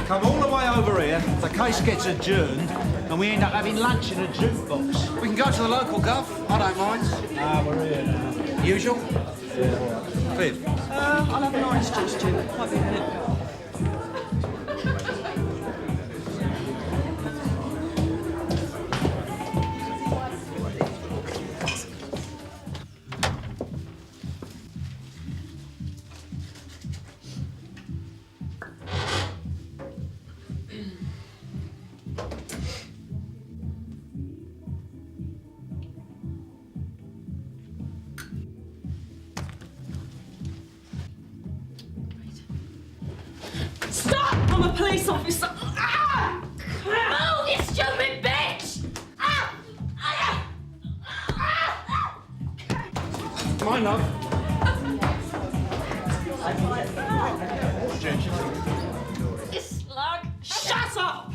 Come all the way over here, the case gets adjourned, and we end up having lunch in a jukebox. We can go to the local, Gov. I don't mind. We're here now. Usual? Yeah. Viv? I'll have an orange juice, Jim. Might be a minute. Police officer! Ah! Move, you stupid bitch! Ah! Mine, love. You slug! Shut up!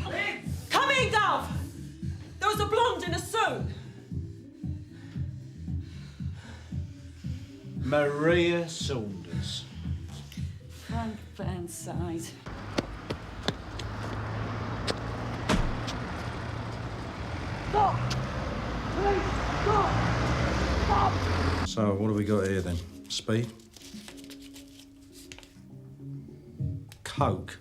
Come in, Gov! There was a blonde in a suit. Maria Saunders. Frank Burnside. Stop! Please, stop! Stop! So, what have we got here then? Speed? Coke?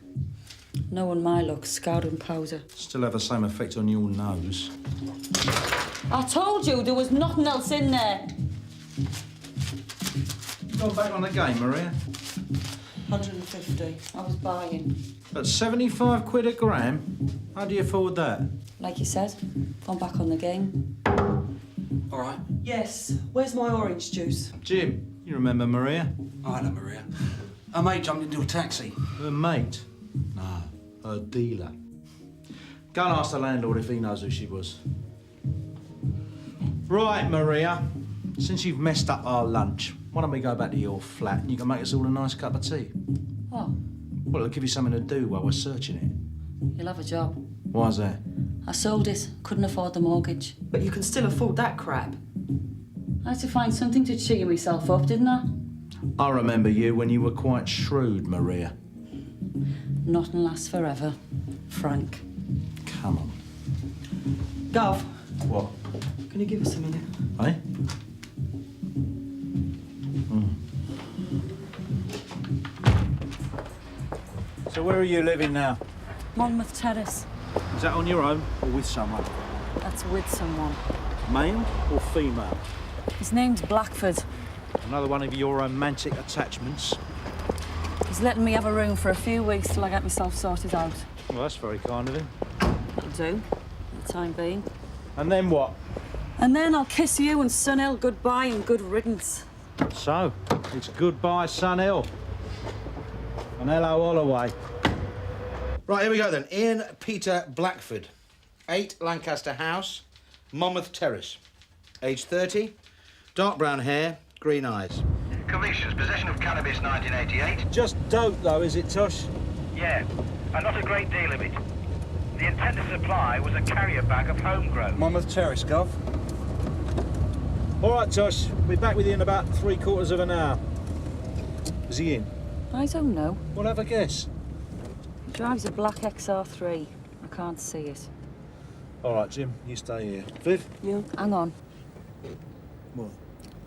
No on my luck, scouring powder. Still have the same effect on your nose. I told you there was nothing else in there. Gone back on the game, Maria? 150. I was buying. At 75 quid a gram? How do you afford that? Like you said, gone back on the game. All right. Yes. Where's my orange juice? Jim, you remember Maria? I know Maria. Her mate jumped into a taxi. Her mate? No, her dealer. Go and ask the landlord if he knows who she was. Right, Maria. Since you've messed up our lunch, why don't we go back to your flat and you can make us all a nice cup of tea? What? Well, it'll give you something to do while we're searching it. You'll have a job. Why's that? I sold it. Couldn't afford the mortgage. But you can still afford that crap. I had to find something to cheer myself up, didn't I? I remember you when you were quite shrewd, Maria. Nothing lasts forever. Frank. Come on. Gov, What? can you give us a minute? Eh? So where are you living now? Monmouth Terrace. Is that on your own or with someone? That's with someone. Male or female? His name's Blackford. Another one of your romantic attachments. He's letting me have a room for a few weeks till I get myself sorted out. Well, that's very kind of him. That'll do, for the time being. And then what? And then I'll kiss you and Scannell goodbye and good riddance. So, it's goodbye, Scannell. And hello, Holloway. Right, here we go then. Ian Peter Blackford, 8 Lancaster House, Monmouth Terrace. Age 30, dark brown hair, green eyes. Convictions, possession of cannabis 1988. Just dope, though, is it, Tosh? Yeah, and not a great deal of it. The intended supply was a carrier bag of homegrown. Monmouth Terrace, Gov. All right, Tosh. We'll be back with you in about 3/4 of an hour. Is he in? I don't know. Well, have a guess. He drives a black XR3. I can't see it. All right, Jim, you stay here. Viv? You? Hang on. What?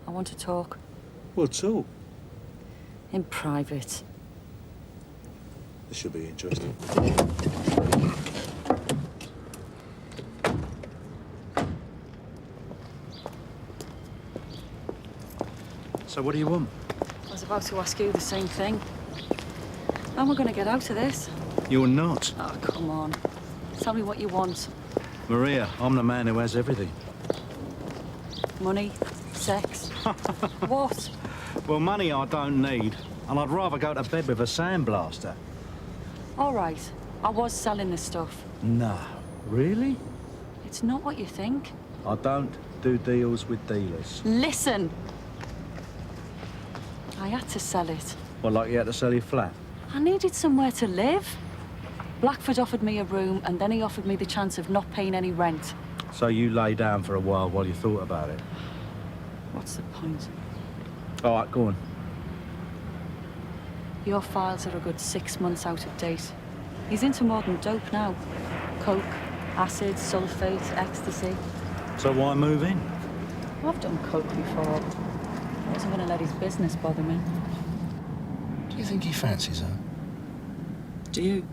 I want to talk. What's all? In private. This should be interesting. So what do you want? I was about to ask you the same thing. How am I going to get out of this? You're not. Oh, come on. Tell me what you want. Maria, I'm the man who has everything. Money? Sex? What? Well, money I don't need, and I'd rather go to bed with a sandblaster. All right. I was selling this stuff. No. Really? It's not what you think. I don't do deals with dealers. Listen! I had to sell it. Well, like you had to sell your flat? I needed somewhere to live. Blackford offered me a room, and then he offered me the chance of not paying any rent. So you lay down for a while you thought about it? What's the point? All right, go on. Your files are a good 6 months out of date. He's into more than dope now. Coke, acid, sulfate, ecstasy. So why move in? I've done coke before. I wasn't going to let his business bother me. Do you think he fancies her? Do you?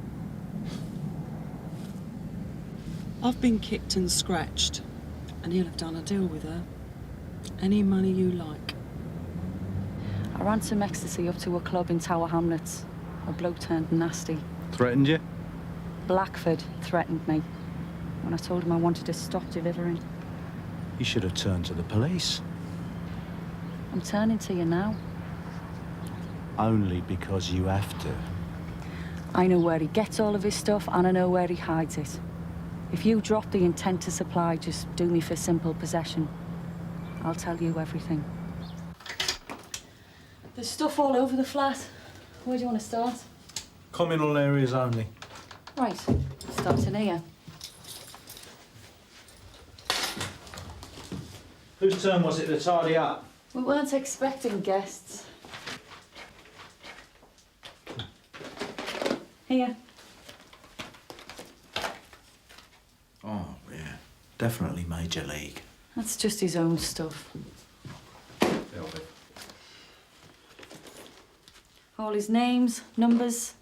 I've been kicked and scratched, and he'll have done a deal with her. Any money you like. I ran some ecstasy up to a club in Tower Hamlets. A bloke turned nasty. Threatened you? Blackford threatened me when I told him I wanted to stop delivering. You should have turned to the police. I'm turning to you now. Only because you have to. I know where he gets all of his stuff, and I know where he hides it. If you drop the intent to supply, just do me for simple possession. I'll tell you everything. There's stuff all over the flat. Where do you want to start? Communal areas only. Right, starting here. Whose turn was it to tidy up? We weren't expecting guests. Here. Oh, yeah. Definitely Major League. That's just his own stuff. All his names, numbers.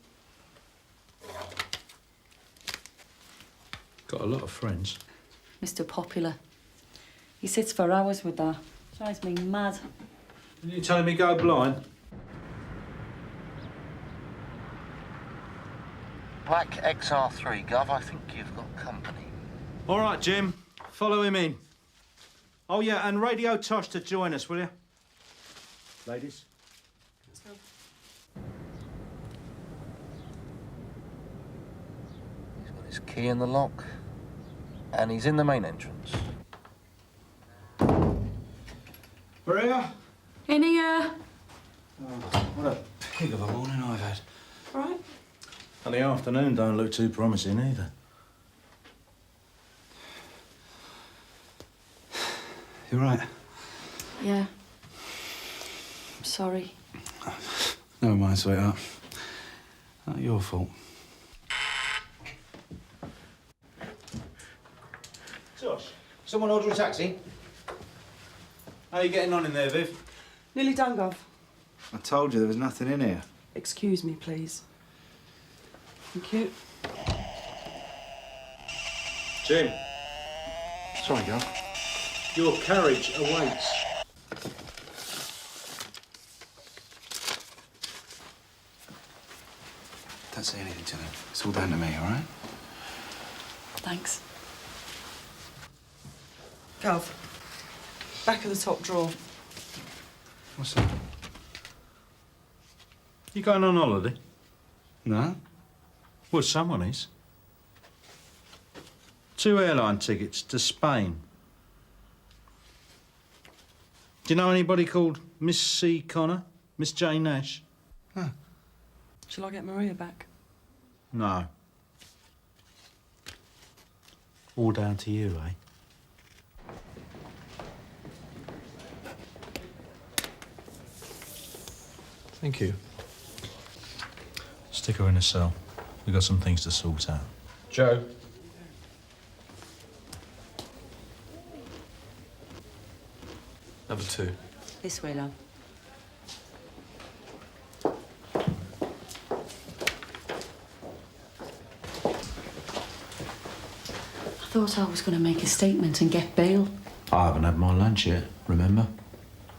Got a lot of friends. Mr. Popular. He sits for hours with that. Drives me mad. Are you telling me go blind? Black XR3, Gov, I think you've got company. All right, Jim. Follow him in. Oh, yeah, and radio Tosh to join us, will you? Ladies? Let's go. He's got his key in the lock, and he's in the main entrance. Maria? In here. Oh, what a pig of a morning I've had. All right. And the afternoon don't look too promising either. You right? Yeah. I'm sorry. Never mind, sweetheart. Not your fault. Josh, someone order a taxi? How are you getting on in there, Viv? Nearly done, Gov. I told you there was nothing in here. Excuse me, please. Thank you. Jim, Sorry, girl. your carriage awaits. Don't say anything to them. It's all down to me, all right? Thanks. Gov. Back of the top drawer. What's that? You going on holiday? No? Well, someone is. 2 airline tickets to Spain. Do you know anybody called Miss C. Connor? Miss J. Nash? Huh. Shall I get Maria back? No. All down to you, eh? Thank you. Stick her in a cell. We've got some things to sort out. Joe. Number 2. This way, love. I thought I was going to make a statement and get bail. I haven't had my lunch yet, remember?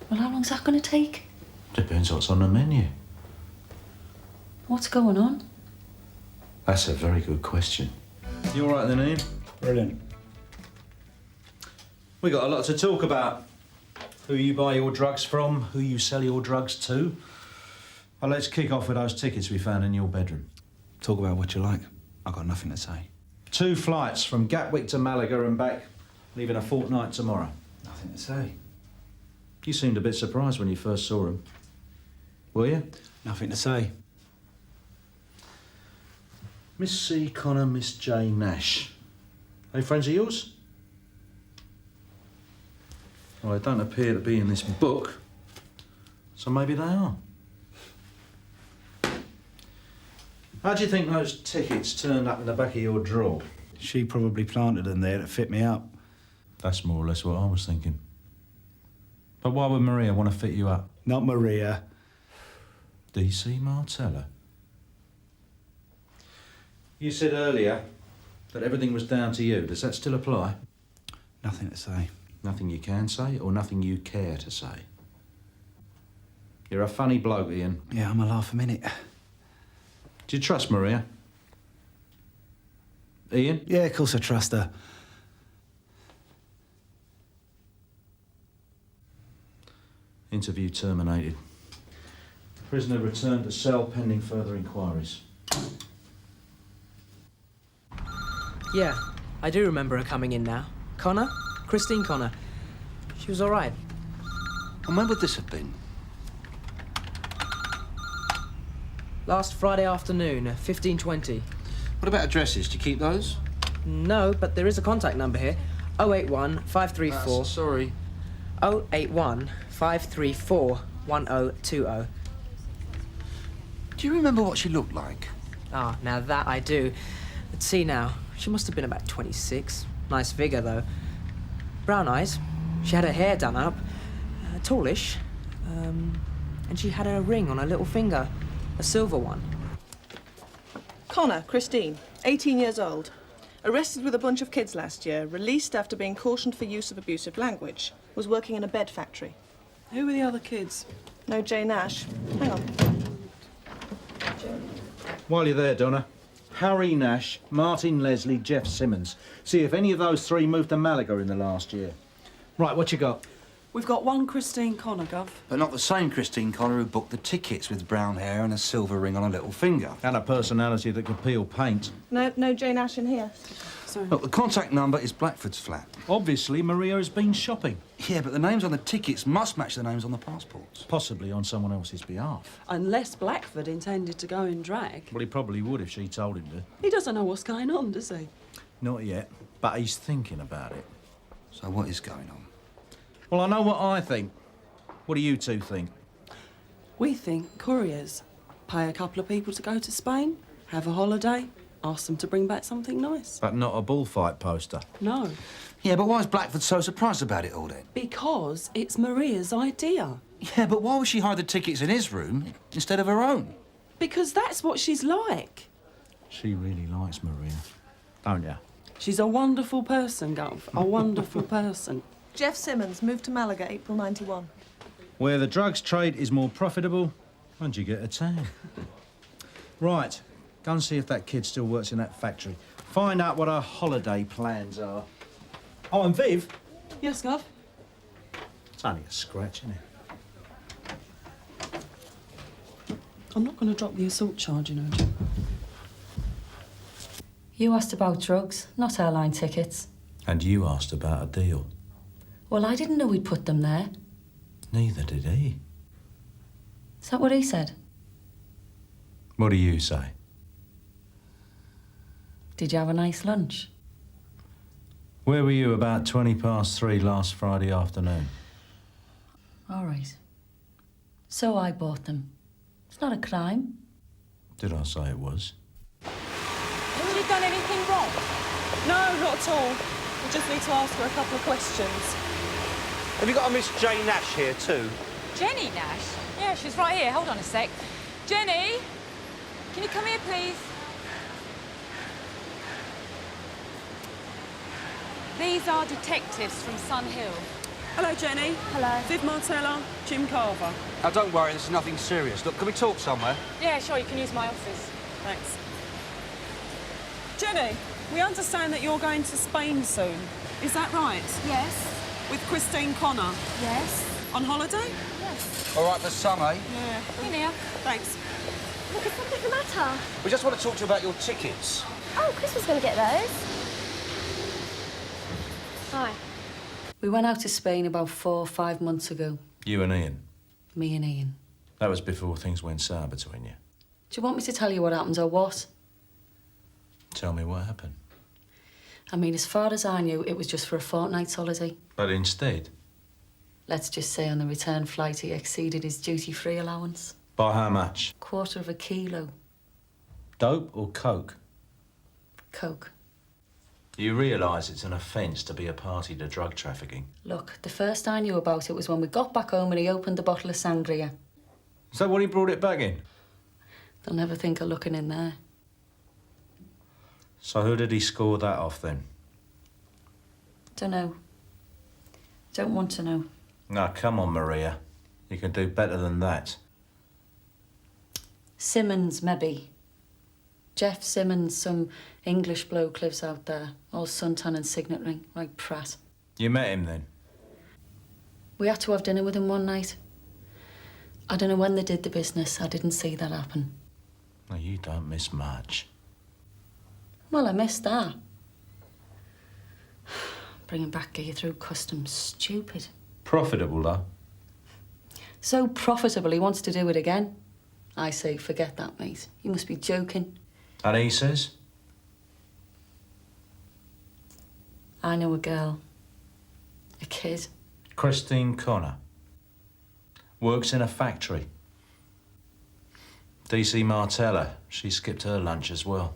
Well, how long's that going to take? Depends what's on the menu. What's going on? That's a very good question. You all right then, Ian? Brilliant. We got a lot to talk about. Who you buy your drugs from, who you sell your drugs to. Well, let's kick off with those tickets we found in your bedroom. Talk about what you like. I've got nothing to say. 2 flights from Gatwick to Malaga and back, leaving a fortnight tomorrow. Nothing to say. You seemed a bit surprised when you first saw them. Were you? Nothing to say. Miss C. Connor, Miss J. Nash. Are they friends of yours? Well, they don't appear to be in this book, so maybe they are. How do you think those tickets turned up in the back of your drawer? She probably planted them there to fit me up. That's more or less what I was thinking. But why would Maria want to fit you up? Not Maria. WDC Martella. You said earlier that everything was down to you. Does that still apply? Nothing to say. Nothing you can say or nothing you care to say? You're a funny bloke, Ian. Yeah, I'm a laugh a minute. Do you trust Maria? Ian? Yeah, of course I trust her. Interview terminated. Prisoner returned to cell pending further inquiries. Yeah, I do remember her coming in now. Connor? Christine Connor. She was all right. And when would this have been? Last Friday afternoon, 15:20. What about addresses? Do you keep those? No, but there is a contact number here. 081 534. Sorry. 081 534 1020. Do you remember what she looked like? Ah, now that I do. Let's see now. She must have been about 26. Nice figure, though. Brown eyes. She had her hair done up. Tallish. And she had a ring on her little finger. A silver one. Connor, Christine, 18 years old. Arrested with a bunch of kids last year, released after being cautioned for use of abusive language. Was working in a bed factory. Who were the other kids? No Jay Nash. Hang on. While you're there, Donna, Harry Nash, Martin Leslie, Jeff Simmons. See if any of those three moved to Malaga in the last year. Right, what you got? We've got one Christine Connor, Gov. But not the same Christine Connor who booked the tickets with brown hair and a silver ring on her little finger. And a personality that could peel paint. No Jay Nash in here. Sorry. Look, the contact number is Blackford's flat. Obviously, Maria has been shopping. Yeah, but the names on the tickets must match the names on the passports. Possibly on someone else's behalf. Unless Blackford intended to go in drag. Well, he probably would if she told him to. He doesn't know what's going on, does he? Not yet, but he's thinking about it. So what is going on? Well, I know what I think. What do you two think? We think couriers. Pay a couple of people to go to Spain, have a holiday, ask them to bring back something nice. But not a bullfight poster. No, Yeah, but why is Blackford so surprised about it all then? because it's Maria's idea. Yeah, but why would she hide the tickets in his room instead of her own? Because that's what she's like. She really likes Maria, don't ya? She's a wonderful person, Gov. A wonderful person. Jeff Simmons, moved to Malaga, April 91. Where the drugs trade is more profitable, and you get a tan. Right, go and see if that kid still works in that factory. Find out what her holiday plans are. Oh, and Viv, Yes, Gov? it's only a scratch, isn't it? I'm not going to drop the assault charge, you know, Jim. You asked about drugs, not airline tickets. And you asked about a deal. Well, I didn't know we'd put them there. Neither did he. Is that what he said? What do you say? Did you have a nice lunch? Where were you about 3:20 last Friday afternoon? All right. So I bought them. It's not a crime. Did I say it was? Have you done anything wrong? No, not at all. We just need to ask her a couple of questions. Have you got a Miss Jane Nash here too? Jenny Nash? Yeah, she's right here. Hold on a sec. Jenny, can you come here, please? These are detectives from Sun Hill. Hello, Jenny. Hello. Viv Martella, Jim Carver. Now, don't worry, this is nothing serious. Look, can we talk somewhere? Yeah, sure, you can use my office. Thanks. Jenny, we understand that you're going to Spain soon. Is that right? Yes. With Christine Connor? Yes. On holiday? Yes. All right for some, eh? Yeah. In here. Thanks. Look, is something the matter? We just want to talk to you about your tickets. Oh, Chris was going to get those. Hi. We went out to Spain about 4 or 5 months ago. You and Ian. Me and Ian. That was before things went sour between you. Do you want me to tell you what happened or what? Tell me what happened. I mean, as far as I knew, it was just for a fortnight's holiday. But instead? Let's just say on the return flight, he exceeded his duty-free allowance. By how much? 1/4 of a kilo. Dope or coke? Coke. You realise it's an offence to be a party to drug trafficking? Look, the first I knew about it was when we got back home and he opened the bottle of sangria. Is that what he brought it back in? They'll never think of looking in there. So who did he score that off then? Don't know. Don't want to know. No, come on, Maria. You can do better than that. Simmons, maybe. Jeff Simmons, some English bloke lives out there, all suntan and signet ring, like Pratt. You met him then? We had to have dinner with him one night. I don't know when they did the business. I didn't see that happen. No, you don't miss much. Well, I missed that. Bringing back gear through customs, stupid. Profitable, though. So profitable, he wants to do it again. I say, forget that, mate. You must be joking. And he says? I know a girl. A kid. Christine Connor. Works in a factory. WDC Martella. She skipped her lunch as well.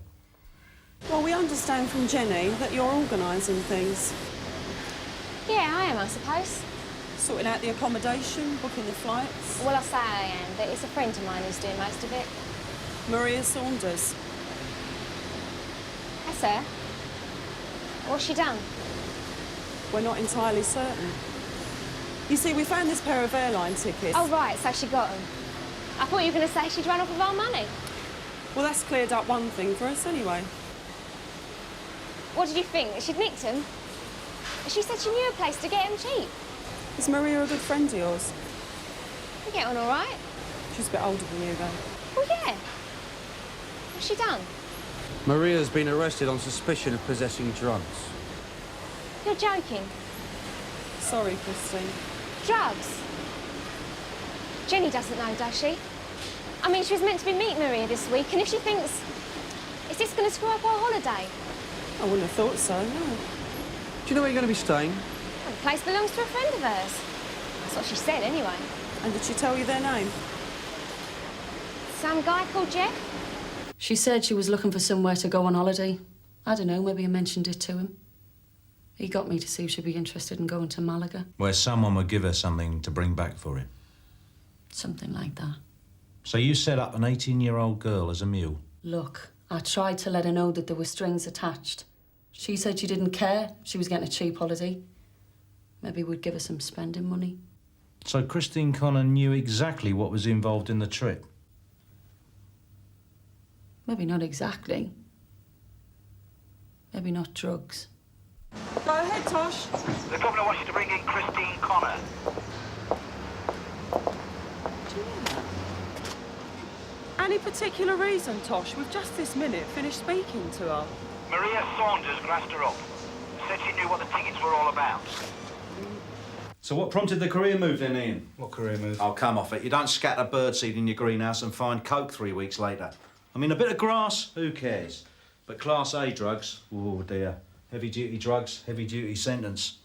Well, we understand from Jenny that you're organising things. Yeah, I am, I suppose. Sorting out the accommodation, booking the flights. Well, I say I am, but it's a friend of mine who's doing most of it. Maria Saunders. That's her. What's she done? We're not entirely certain. You see, we found this pair of airline tickets. Oh, right, so she got them. I thought you were going to say she'd run off with our money. Well, that's cleared up one thing for us anyway. What did you think, that she'd nicked them? She said she knew a place to get them cheap. Is Maria a good friend of yours? We get on all right. She's a bit older than you, though. Well, yeah. What's she done? Maria's been arrested on suspicion of possessing drugs. You're joking. Sorry, Christine. Drugs? Jenny doesn't know, does she? I mean, she was meant to be meeting Maria this week, and if she thinks... Is this going to screw up our holiday? I wouldn't have thought so, no. Do you know where you're going to be staying? Well, the place belongs to a friend of hers. That's what she said, anyway. And did she tell you their name? Some guy called Jeff? She said she was looking for somewhere to go on holiday. I don't know, maybe I mentioned it to him. He got me to see if she'd be interested in going to Malaga. Where someone would give her something to bring back for it. Something like that. So you set up an 18-year-old girl as a mule? Look, I tried to let her know that there were strings attached. She said she didn't care. She was getting a cheap holiday. Maybe we'd give her some spending money. So Christine Connor knew exactly what was involved in the trip? Maybe not exactly. Maybe not drugs. Go ahead, Tosh. The governor wants you to bring in Christine Connor. Do you mean that? Any particular reason, Tosh? We've just this minute finished speaking to her. Maria Saunders grassed her up. Said she knew what the tickets were all about. So what prompted the career move then, Ian? What career move? Oh, come off it. You don't scatter birdseed in your greenhouse and find coke 3 weeks later. I mean, a bit of grass, who cares? But Class A drugs, oh dear. Heavy-duty drugs, heavy-duty sentence.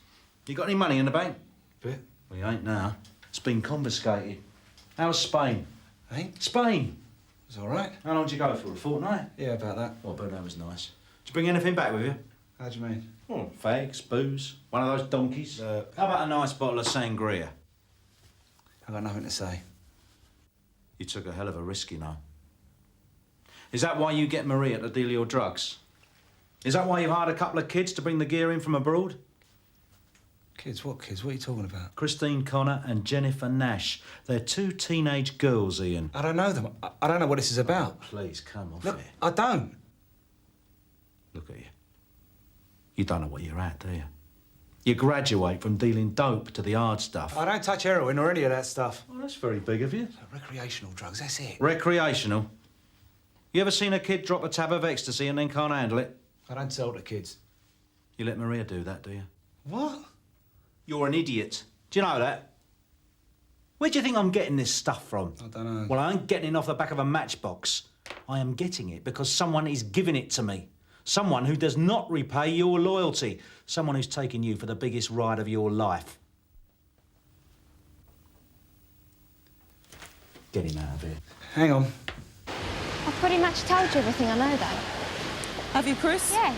You got any money in the bank? Bit. Well, you ain't now. It's been confiscated. How's Spain? Hey? Spain? It's all right. How long did you go for? A fortnight? Yeah, about that. Oh, but that was nice. Did you bring anything back with you? How do you mean? Oh, fags, booze, one of those donkeys. How about a nice bottle of sangria? I've got nothing to say. You took a hell of a risk, you know. Is that why you get Maria to deal your drugs? Is that why you hired a couple of kids to bring the gear in from abroad? Kids? What kids? What are you talking about? Christine Connor and Jennifer Nash. They're 2 teenage girls, Ian. I don't know them. I don't know what this is about. Oh, please, come off Look, it. I don't. Look at you. You don't know what you're at, do you? You graduate from dealing dope to the hard stuff. I don't touch heroin or any of that stuff. Well, that's very big of you. Recreational drugs, that's it. Recreational? You ever seen a kid drop a tab of ecstasy and then can't handle it? I don't sell to kids. You let Maria do that, do you? What? You're an idiot. Do you know that? Where do you think I'm getting this stuff from? I don't know. Well, I ain't getting it off the back of a matchbox. I am getting it because someone is giving it to me. Someone who does not repay your loyalty. Someone who's taken you for the biggest ride of your life. Get him out of here. Hang on. I've pretty much told you everything I know, though. Have you, Chris? Yeah.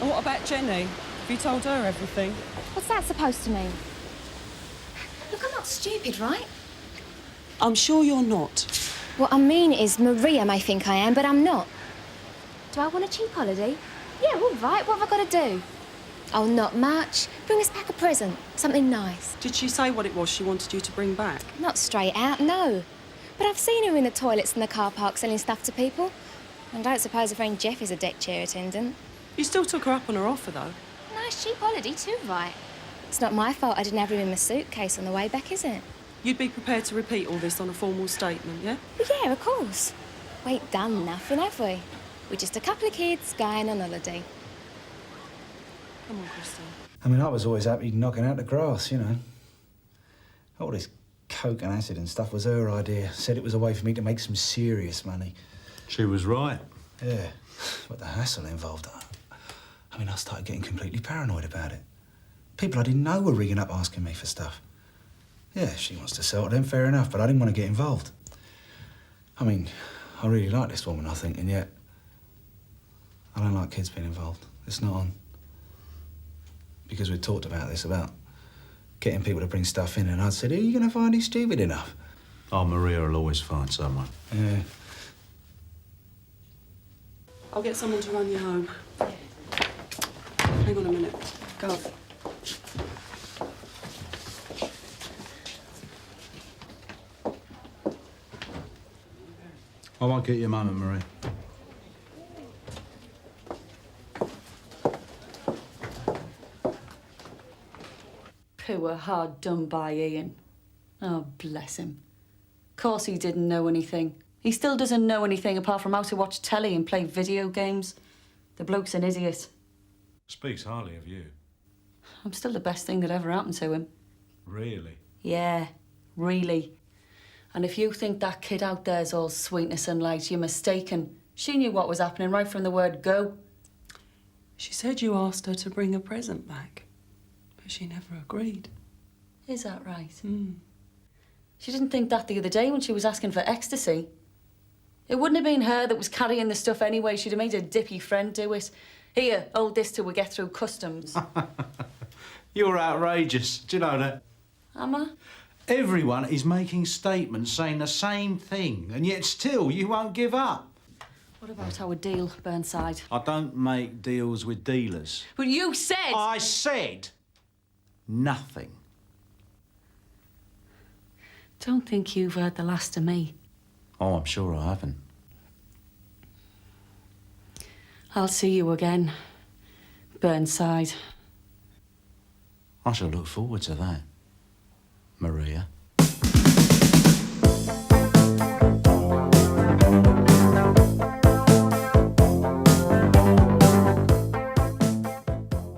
And what about Jenny? Have you told her everything? What's that supposed to mean? Look, I'm not stupid, right? I'm sure you're not. What I mean is Maria may think I am, but I'm not. Do I want a cheap holiday? Yeah, all right. What have I got to do? Oh, not much. Bring us back a present. Something nice. Did she say what it was she wanted you to bring back? Not straight out, no. But I've seen her in the toilets in the car park selling stuff to people. And I don't suppose her friend Jeff is a deck chair attendant. You still took her up on her offer, though. Nice cheap holiday too, right? It's not my fault I didn't have her in my suitcase on the way back, is it? You'd be prepared to repeat all this on a formal statement, yeah? Well, yeah, of course. We ain't done nothing, have we? We're just a couple of kids going on holiday. Come on, Christine. I mean, I was always happy knocking out the grass, you know. All this coke and acid and stuff was her idea. Said it was a way for me to make some serious money. She was right. Yeah, but the hassle involved. I mean, I started getting completely paranoid about it. People I didn't know were ringing up asking me for stuff. Yeah, she wants to sell to them, fair enough, but I didn't want to get involved. I mean, I really like this woman, I think, and yet I don't like kids being involved. It's not on. Because we talked about this, about getting people to bring stuff in, and I'd said, who are you going to find who's stupid enough? Oh, Maria will always find someone. Yeah. I'll get someone to run you home. Hang on a minute. Go. I won't get you a moment, Marie. Poor, hard done by Ian. Oh, bless him. Of course he didn't know anything. He still doesn't know anything apart from how to watch telly and play video games. The bloke's an idiot. Speaks highly of you. I'm still the best thing that ever happened to him. Really? Yeah, really. And if you think that kid out there's all sweetness and light, you're mistaken. She knew what was happening right from the word go. She said you asked her to bring a present back, but she never agreed. Is that right? Mm. She didn't think that the other day when she was asking for ecstasy. It wouldn't have been her that was carrying the stuff anyway. She'd have made a dippy friend do it. Here, hold this till we get through customs. You're outrageous. Do you know that? Am I? Everyone is making statements saying the same thing, and yet still you won't give up. What about our deal, Burnside? I don't make deals with dealers. But you said... I said nothing. Don't think you've heard the last of me. Oh, I'm sure I haven't. I'll see you again, Burnside. I shall look forward to that, Maria.